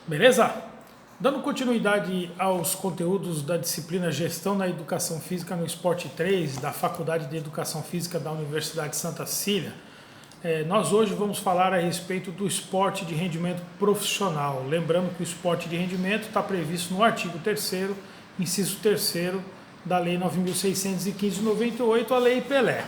Beleza? Dando continuidade aos conteúdos da disciplina Gestão na Educação Física no Esporte 3, da Faculdade de Educação Física da Universidade Santa Cecília, nós hoje vamos falar a respeito do esporte de rendimento profissional. Lembrando que o esporte de rendimento está previsto no artigo 3º, inciso 3º da Lei 9.615 de 98, a Lei Pelé.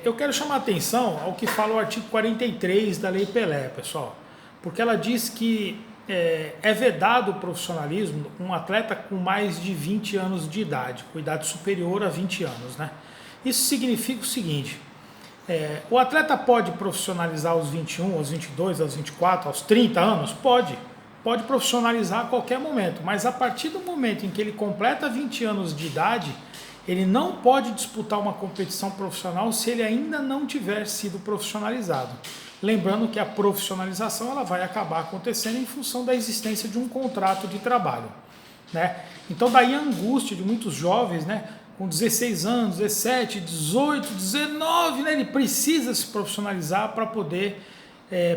Eu quero chamar a atenção ao que fala o artigo 43 da Lei Pelé, pessoal, porque ela diz que é vedado o profissionalismo um atleta com mais de 20 anos de idade, com idade superior a 20 anos, né? Isso significa o seguinte: o atleta pode profissionalizar aos 21, aos 22, aos 24, aos 30 anos? Pode profissionalizar a qualquer momento, mas a partir do momento em que ele completa 20 anos de idade, ele não pode disputar uma competição profissional se ele ainda não tiver sido profissionalizado. Lembrando que a profissionalização ela vai acabar acontecendo em função da existência de um contrato de trabalho, né? Então daí a angústia de muitos jovens, né, com 16 anos, 17, 18, 19, né, ele precisa se profissionalizar para poder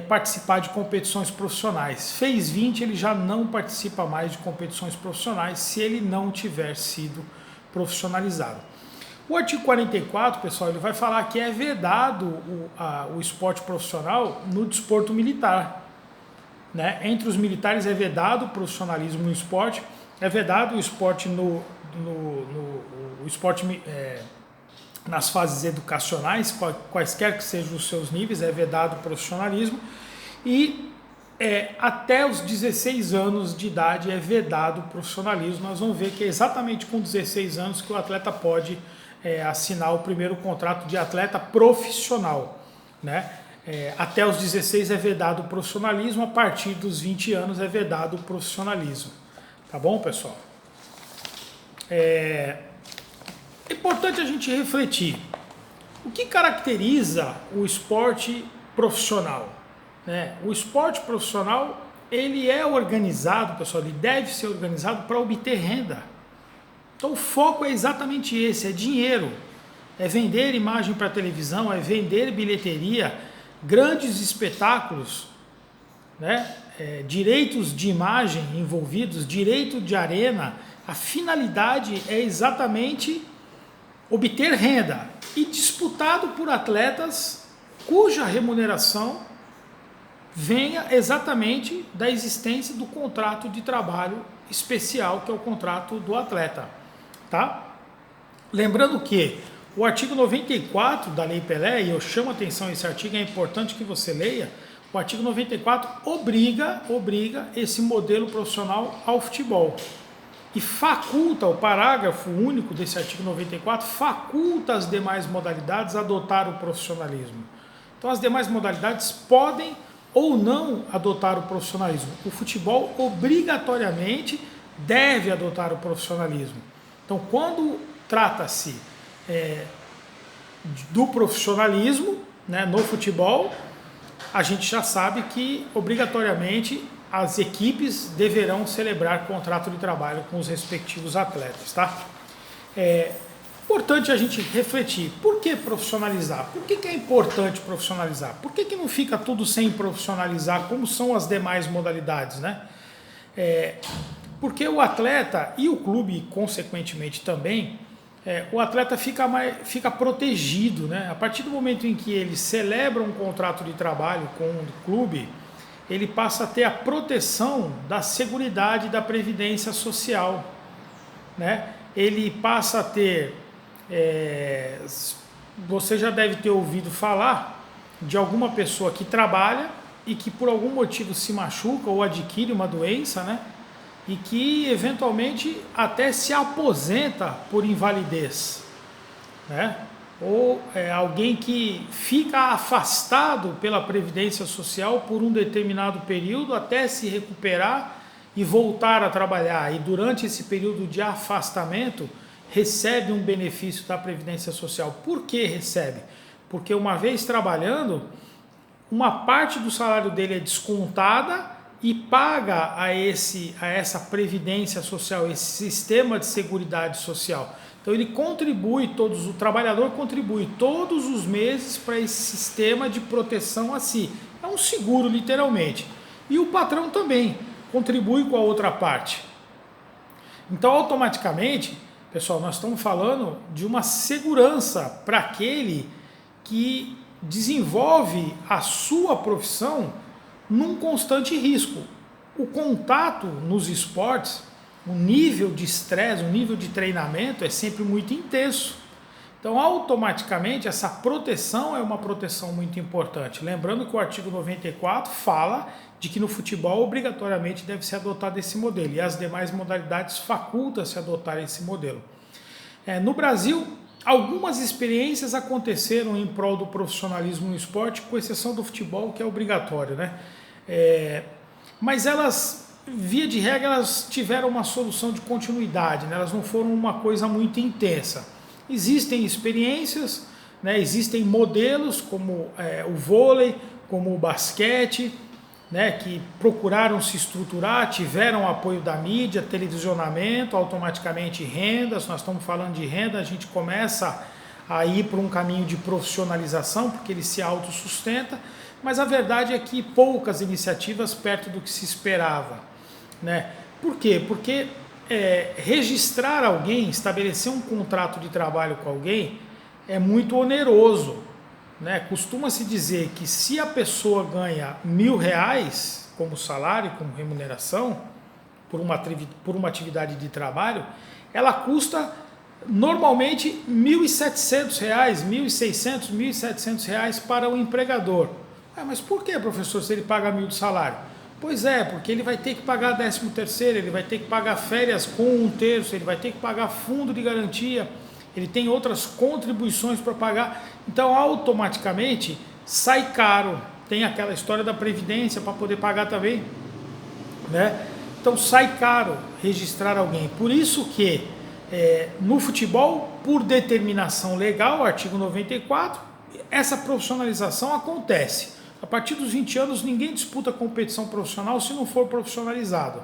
participar de competições profissionais. Fez 20, ele já não participa mais de competições profissionais se ele não tiver sido profissionalizado. O artigo 44, pessoal, ele vai falar que é vedado o esporte profissional no desporto militar, né? Entre os militares é vedado o profissionalismo no esporte, é vedado o esporte nas fases educacionais, quaisquer que sejam os seus níveis, é vedado o profissionalismo, e até os 16 anos de idade é vedado o profissionalismo. Nós vamos ver que é exatamente com 16 anos que o atleta pode assinar o primeiro contrato de atleta profissional, né? Até os 16 é vedado o profissionalismo, a partir dos 20 anos é vedado o profissionalismo. Tá bom, pessoal? É importante a gente refletir. O que caracteriza o esporte profissional? O esporte profissional, ele é organizado, pessoal, ele deve ser organizado para obter renda. Então o foco é exatamente esse, é dinheiro, é vender imagem para televisão, é vender bilheteria, grandes espetáculos, né? Direitos de imagem envolvidos, direito de arena. A finalidade é exatamente obter renda e disputado por atletas cuja remuneração venha exatamente da existência do contrato de trabalho especial, que é o contrato do atleta, tá? Lembrando que o artigo 94 da Lei Pelé, e eu chamo a atenção a esse artigo, é importante que você leia, o artigo 94 obriga esse modelo profissional ao futebol. E faculta, o parágrafo único desse artigo 94, faculta as demais modalidades a adotar o profissionalismo. Então as demais modalidades podem ou não adotar o profissionalismo. O futebol obrigatoriamente deve adotar o profissionalismo. Então quando trata-se do profissionalismo, né, no futebol, a gente já sabe que obrigatoriamente as equipes deverão celebrar contrato de trabalho com os respectivos atletas, tá? Importante a gente refletir, por que profissionalizar? Por que é importante profissionalizar? Por que não fica tudo sem profissionalizar, como são as demais modalidades, né? Porque o atleta e o clube, consequentemente também, o atleta fica protegido, né? A partir do momento em que ele celebra um contrato de trabalho com o clube, ele passa a ter a proteção da seguridade da previdência social, né? Ele passa a ter, você já deve ter ouvido falar de alguma pessoa que trabalha e que por algum motivo se machuca ou adquire uma doença, né? E que eventualmente até se aposenta por invalidez, né? Ou alguém que fica afastado pela Previdência Social por um determinado período até se recuperar e voltar a trabalhar. E durante esse período de afastamento recebe um benefício da Previdência Social. Por que recebe? Porque uma vez trabalhando, uma parte do salário dele é descontada e paga a essa Previdência Social, esse sistema de seguridade social. Então ele contribui, o trabalhador contribui todos os meses para esse sistema de proteção a si. É um seguro, literalmente. e o patrão também contribui com a outra parte. Então, automaticamente, pessoal, nós estamos falando de uma segurança para aquele que desenvolve a sua profissão num constante risco. O contato nos esportes, o nível de estresse, o nível de treinamento é sempre muito intenso. Então, automaticamente, essa proteção é uma proteção muito importante. Lembrando que o artigo 94 fala de que no futebol obrigatoriamente deve ser adotado esse modelo e as demais modalidades facultam-se adotar esse modelo. No Brasil, algumas experiências aconteceram em prol do profissionalismo no esporte, com exceção do futebol, que é obrigatório, né? Mas elas, via de regra, elas tiveram uma solução de continuidade, né? Elas não foram uma coisa muito intensa. Existem experiências, né? Existem modelos como o vôlei, como o basquete, né? Que procuraram se estruturar, tiveram apoio da mídia, televisionamento, automaticamente rendas. Nós estamos falando de renda, a gente começa a ir para um caminho de profissionalização, porque ele se autossustenta, mas a verdade é que poucas iniciativas perto do que se esperava, né? Por quê? Porque registrar alguém, estabelecer um contrato de trabalho com alguém é muito oneroso, né? Costuma-se dizer que se a pessoa ganha R$ 1.000 como salário, como remuneração, por uma atividade de trabalho, ela custa normalmente R$ 1.700, R$ 1.600, R$ 1.700 para o empregador. Mas por que, professor, se ele paga 1.000 de salário? Pois é, porque ele vai ter que pagar 13º, ele vai ter que pagar férias com 1/3, ele vai ter que pagar fundo de garantia, ele tem outras contribuições para pagar, então automaticamente sai caro. Tem aquela história da previdência para poder pagar também, né? Então sai caro registrar alguém. Por isso que no futebol, por determinação legal, artigo 94, essa profissionalização acontece. A partir dos 20 anos, ninguém disputa competição profissional se não for profissionalizado.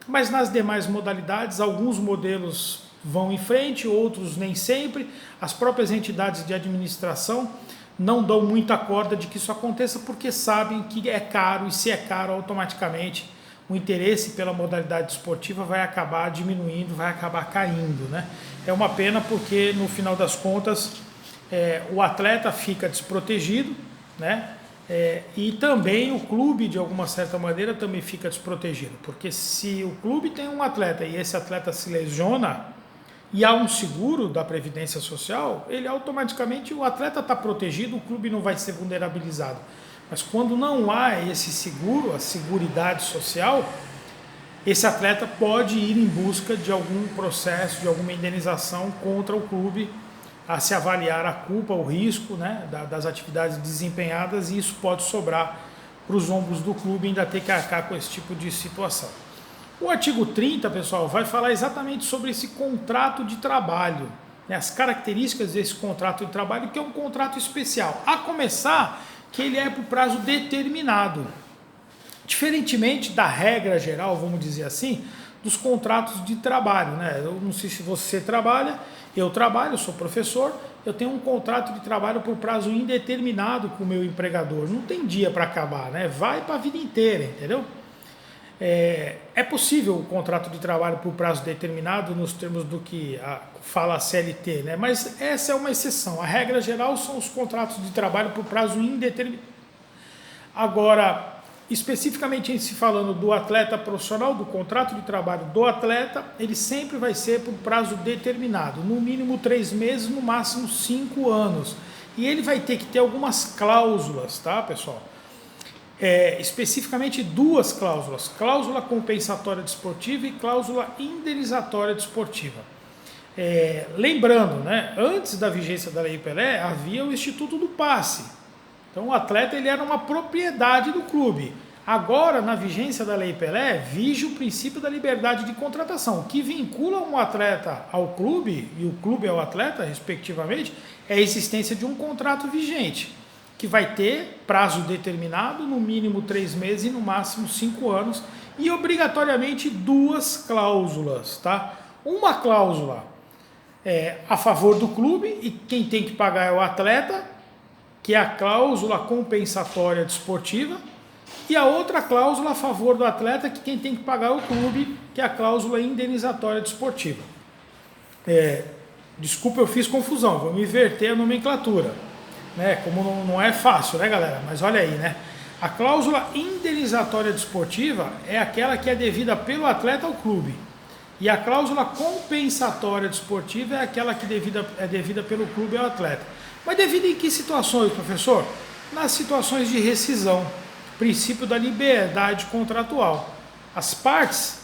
Mas nas demais modalidades, alguns modelos vão em frente, outros nem sempre. As próprias entidades de administração não dão muita corda de que isso aconteça, porque sabem que é caro, e se é caro, automaticamente o interesse pela modalidade esportiva vai acabar diminuindo, vai acabar caindo, né? É uma pena porque, no final das contas, o atleta fica desprotegido, né? E também o clube, de alguma certa maneira, também fica desprotegido, porque se o clube tem um atleta e esse atleta se lesiona e há um seguro da Previdência Social, ele automaticamente, o atleta está protegido, o clube não vai ser vulnerabilizado. Mas quando não há esse seguro, a seguridade social, esse atleta pode ir em busca de algum processo, de alguma indenização contra o clube, a se avaliar a culpa, o risco, né, das atividades desempenhadas, e isso pode sobrar para os ombros do clube ainda ter que arcar com esse tipo de situação. O artigo 30, pessoal, vai falar exatamente sobre esse contrato de trabalho, né, as características desse contrato de trabalho, que é um contrato especial, a começar que ele é por prazo determinado, diferentemente da regra geral, vamos dizer assim, dos contratos de trabalho, né? Eu não sei se você trabalha, eu trabalho, eu sou professor, eu tenho um contrato de trabalho por prazo indeterminado com o meu empregador, não tem dia para acabar, né? Vai para a vida inteira, entendeu? É possível o contrato de trabalho por prazo determinado nos termos do que fala a CLT, né? Mas essa é uma exceção. A regra geral são os contratos de trabalho por prazo indeterminado. Agora, especificamente em se falando do atleta profissional, do contrato de trabalho do atleta, ele sempre vai ser por prazo determinado, no mínimo 3 meses, no máximo 5 anos. E ele vai ter que ter algumas cláusulas, tá, pessoal? Especificamente 2 cláusulas, cláusula compensatória desportiva e cláusula indenizatória desportiva. Lembrando, né, antes da vigência da Lei Pelé, havia o Instituto do Passe. Então o atleta ele era uma propriedade do clube. Agora, na vigência da Lei Pelé, vige o princípio da liberdade de contratação. O que vincula um atleta ao clube, e o clube ao atleta, respectivamente, é a existência de um contrato vigente, que vai ter prazo determinado, no mínimo 3 meses e no máximo 5 anos, e obrigatoriamente 2 cláusulas, tá? Uma cláusula a favor do clube, e quem tem que pagar é o atleta, que é a cláusula compensatória desportiva, E a outra cláusula a favor do atleta, que quem tem que pagar é o clube, que é a cláusula indenizatória desportiva. Desculpa, eu fiz confusão, vou me inverter a nomenclatura, né? Como não é fácil, né, galera? Mas olha aí, né? A cláusula indenizatória desportiva é aquela que é devida pelo atleta ao clube. E a cláusula compensatória desportiva é aquela que é devida pelo clube ao atleta. Mas devida em que situações, professor? Nas situações de rescisão, princípio da liberdade contratual. As partes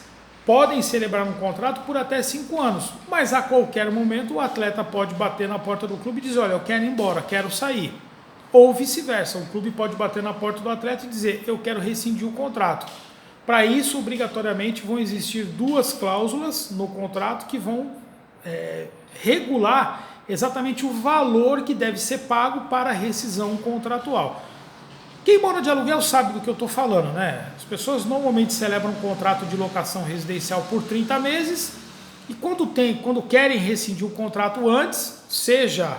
podem celebrar um contrato por até 5 anos, mas a qualquer momento o atleta pode bater na porta do clube e dizer, olha, eu quero ir embora, quero sair. Ou vice-versa, o clube pode bater na porta do atleta e dizer, eu quero rescindir o contrato. Para isso, obrigatoriamente, vão existir 2 cláusulas no contrato que vão regular exatamente o valor que deve ser pago para a rescisão contratual. Quem mora de aluguel sabe do que eu estou falando, né? As pessoas normalmente celebram um contrato de locação residencial por 30 meses e quando querem rescindir o contrato antes, seja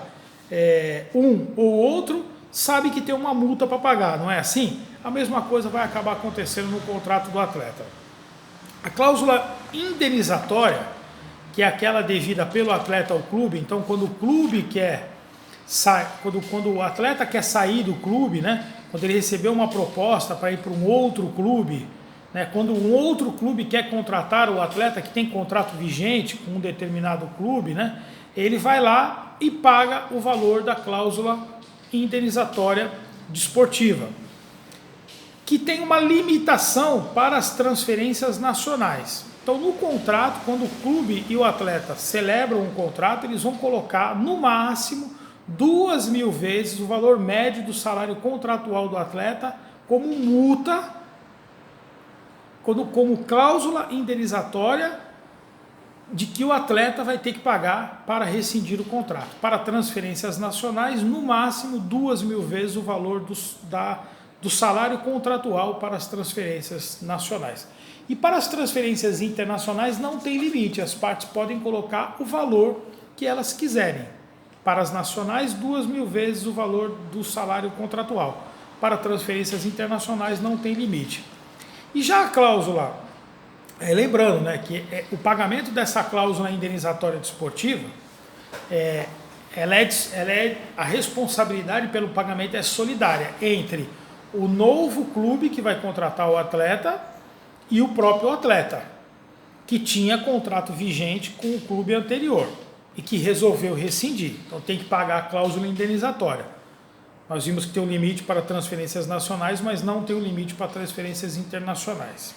um ou outro, sabe que tem uma multa para pagar, não é assim? A mesma coisa vai acabar acontecendo no contrato do atleta. A cláusula indenizatória, que é aquela devida pelo atleta ao clube, então quando o clube quer quando o atleta quer sair do clube, né? Quando ele recebeu uma proposta para ir para um outro clube, né? Quando um outro clube quer contratar o atleta que tem contrato vigente com um determinado clube, né? Ele vai lá e paga o valor da cláusula indenizatória desportiva, que tem uma limitação para as transferências nacionais. Então, no contrato, quando o clube e o atleta celebram um contrato, eles vão colocar, no máximo, 2.000 vezes o valor médio do salário contratual do atleta como multa, como cláusula indenizatória de que o atleta vai ter que pagar para rescindir o contrato. Para transferências nacionais, no máximo 2.000 vezes o valor do salário contratual para as transferências nacionais. E para as transferências internacionais não tem limite, as partes podem colocar o valor que elas quiserem. Para as nacionais, 2.000 vezes o valor do salário contratual. Para transferências internacionais não tem limite. E já a cláusula, lembrando, né, que o pagamento dessa cláusula indenizatória desportiva, a responsabilidade pelo pagamento é solidária entre o novo clube que vai contratar o atleta e o próprio atleta, que tinha contrato vigente com o clube anterior e que resolveu rescindir. Então tem que pagar a cláusula indenizatória. Nós vimos que tem um limite para transferências nacionais, mas não tem um limite para transferências internacionais.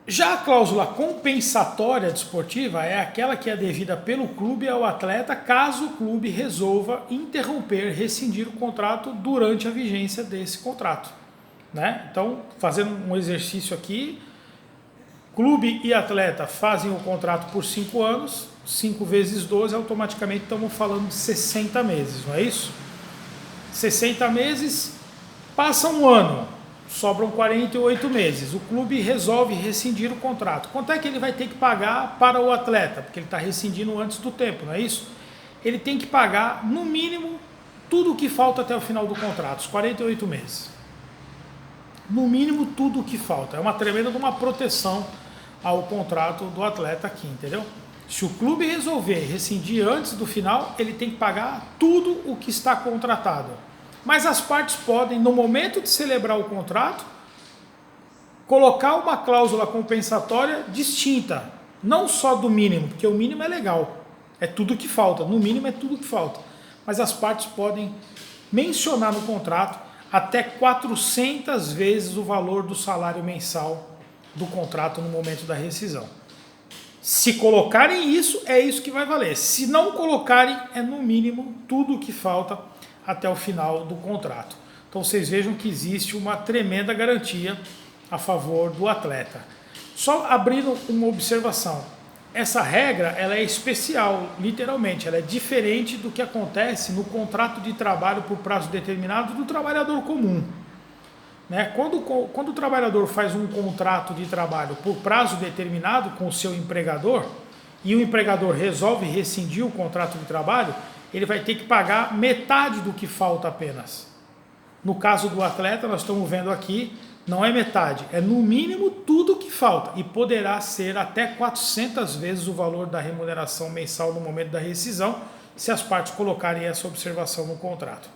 Já a cláusula compensatória desportiva é aquela que é devida pelo clube ao atleta caso o clube resolva interromper, rescindir o contrato durante a vigência desse contrato, né? Então, fazendo um exercício aqui, clube e atleta fazem o contrato por 5 anos, 5 vezes 12, automaticamente estamos falando de 60 meses, não é isso? 60 meses, passa um ano, sobram 48 meses. O clube resolve rescindir o contrato. Quanto é que ele vai ter que pagar para o atleta? Porque ele está rescindindo antes do tempo, não é isso? Ele tem que pagar, no mínimo, tudo o que falta até o final do contrato, os 48 meses. No mínimo, tudo o que falta. É uma tremenda uma proteção ao contrato do atleta aqui, entendeu? Se o clube resolver rescindir antes do final, ele tem que pagar tudo o que está contratado. Mas as partes podem, no momento de celebrar o contrato, colocar uma cláusula compensatória distinta, não só do mínimo, porque o mínimo é legal, é tudo que falta, no mínimo é tudo que falta. Mas as partes podem mencionar no contrato até 400 vezes o valor do salário mensal do contrato no momento da rescisão. Se colocarem isso, é isso que vai valer. Se não colocarem, é no mínimo tudo o que falta até o final do contrato. Então vocês vejam que existe uma tremenda garantia a favor do atleta. Só abrindo uma observação, essa regra ela é especial, literalmente, ela é diferente do que acontece no contrato de trabalho por prazo determinado do trabalhador comum. Né? Quando o trabalhador faz um contrato de trabalho por prazo determinado com o seu empregador e o empregador resolve rescindir o contrato de trabalho, ele vai ter que pagar metade do que falta apenas. No caso do atleta, nós estamos vendo aqui, não é metade, é no mínimo tudo que falta e poderá ser até 400 vezes o valor da remuneração mensal no momento da rescisão, se as partes colocarem essa observação no contrato.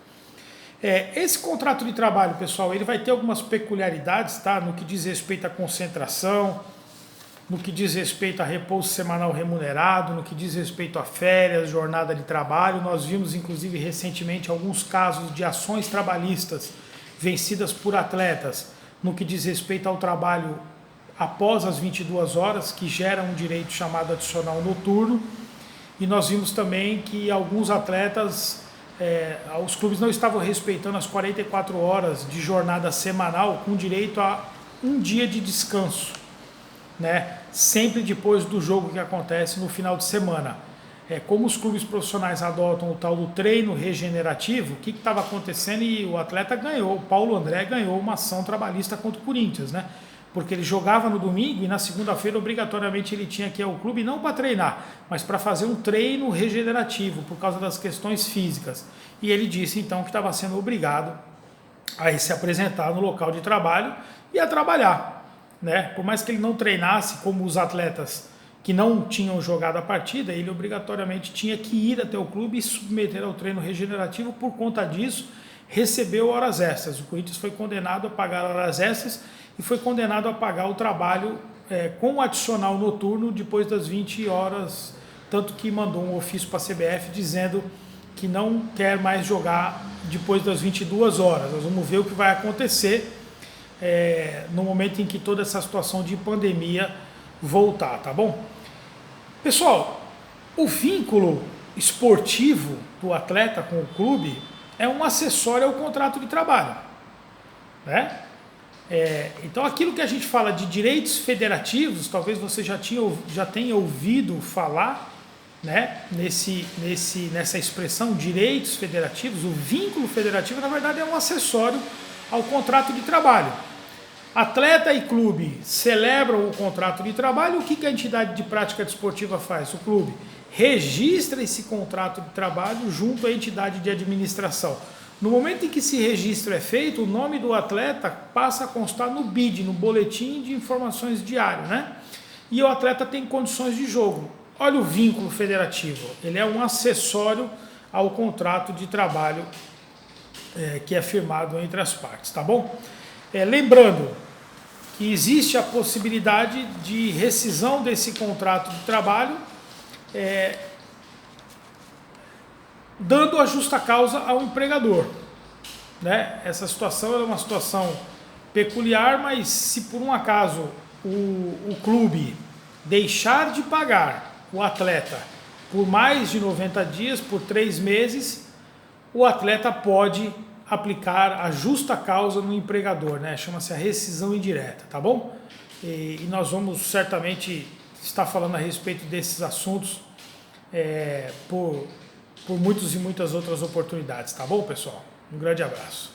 Esse contrato de trabalho, pessoal, ele vai ter algumas peculiaridades, tá? No que diz respeito à concentração, no que diz respeito a repouso semanal remunerado, no que diz respeito a férias, jornada de trabalho. Nós vimos, inclusive, recentemente alguns casos de ações trabalhistas vencidas por atletas no que diz respeito ao trabalho após as 22 horas, que gera um direito chamado adicional noturno. E nós vimos também que alguns atletas, os clubes não estavam respeitando as 44 horas de jornada semanal com direito a um dia de descanso, né? Sempre depois do jogo que acontece no final de semana. Como os clubes profissionais adotam o tal do treino regenerativo, o que estava acontecendo? E o atleta ganhou, o Paulo André ganhou uma ação trabalhista contra o Corinthians, né? Porque ele jogava no domingo e na segunda-feira obrigatoriamente ele tinha que ir ao clube não para treinar, mas para fazer um treino regenerativo por causa das questões físicas. E ele disse então que estava sendo obrigado a se apresentar no local de trabalho e a trabalhar, né? Por mais que ele não treinasse como os atletas que não tinham jogado a partida, ele obrigatoriamente tinha que ir até o clube e submeter ao treino regenerativo. Por conta disso, recebeu horas extras. O Corinthians foi condenado a pagar horas extras e foi condenado a pagar o trabalho com adicional noturno depois das 20 horas, tanto que mandou um ofício para a CBF dizendo que não quer mais jogar depois das 22 horas. Nós vamos ver o que vai acontecer no momento em que toda essa situação de pandemia voltar, tá bom? Pessoal, o vínculo esportivo do atleta com o clube é um acessório ao contrato de trabalho, né? Então aquilo que a gente fala de direitos federativos, talvez você já tenha ouvido falar, né? Nessa expressão direitos federativos. O vínculo federativo na verdade é um acessório ao contrato de trabalho. Atleta e clube celebram o contrato de trabalho. O que a entidade de prática desportiva faz? O clube registra esse contrato de trabalho junto à entidade de administração. No momento em que esse registro é feito, o nome do atleta passa a constar no BID, no Boletim de Informações Diário, né? E o atleta tem condições de jogo. Olha o vínculo federativo, ele é um acessório ao contrato de trabalho que é firmado entre as partes, tá bom? Lembrando que existe a possibilidade de rescisão desse contrato de trabalho, dando a justa causa ao empregador, né? Essa situação é uma situação peculiar, mas se por um acaso o clube deixar de pagar o atleta por mais de 90 dias, por 3 meses, o atleta pode aplicar a justa causa no empregador, né? Chama-se a rescisão indireta, tá bom? E nós vamos certamente estar falando a respeito desses assuntos por muitas e muitas outras oportunidades, tá bom, pessoal? Um grande abraço.